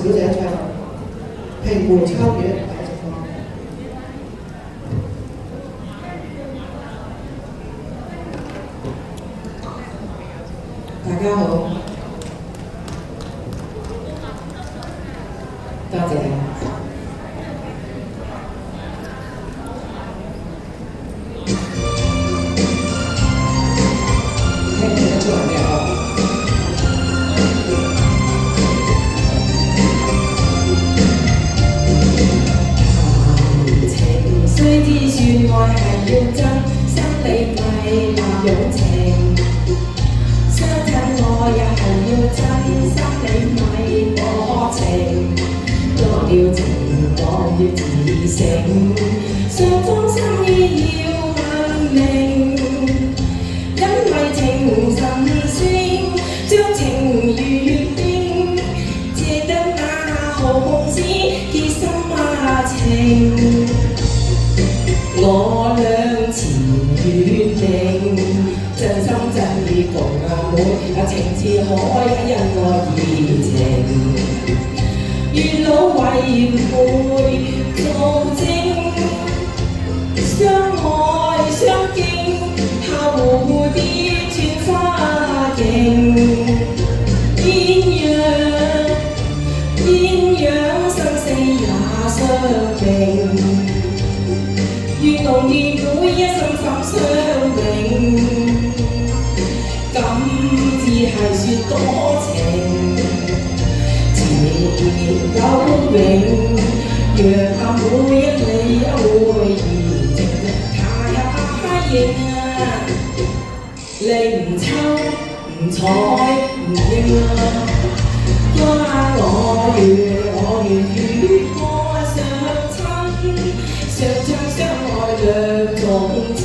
小姐唱《平湖秋月》第一首歌。大家好，多謝。雖知說愛係要真，心裏咪難用情。相親我也係要真，心裏咪可情。多了情我要自省，雙方心意要問明。因為情神聖，將情如冰，借得那毫紅絲結心情。我倆前決定，真心真意共每情似海，因愛而情。月老為媒做證，相愛相敬，下蝴蝶穿花徑。鴛鴦生死也相並。越濃越會一心心相永，今至係説多情，前年久永。若怕每一里會兒情，太應你唔抽唔睬唔應關我願我願與我相親相愛兩種情。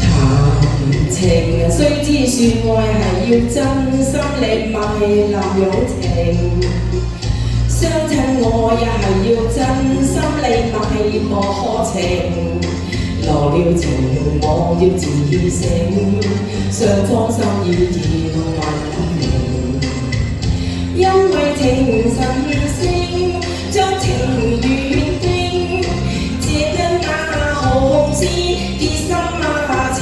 談情雖知說愛係要真，心裏咪難用情。相親我也係要真，心裏咪可情。落了情我要自省，雙方心意要問明。因為情神聖，將情如冰，借得那毫紅絲結心情。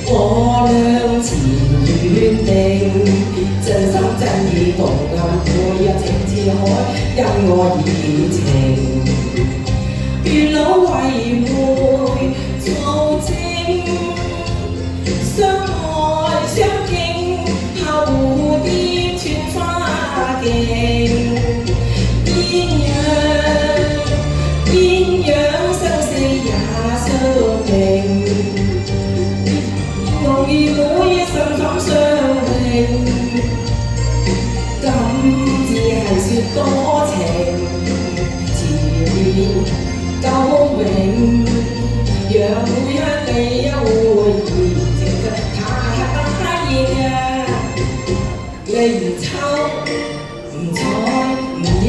我倆前決定，真心真意共每日情似海，因愛而情。月老為媒做證，相愛相敬，下蝴蝶穿花徑。鴛鴦生死也相並，濃如每一心心相永。今至係説多情，前面久永。若每一你一會兒情，太應你唔抽唔睬唔應。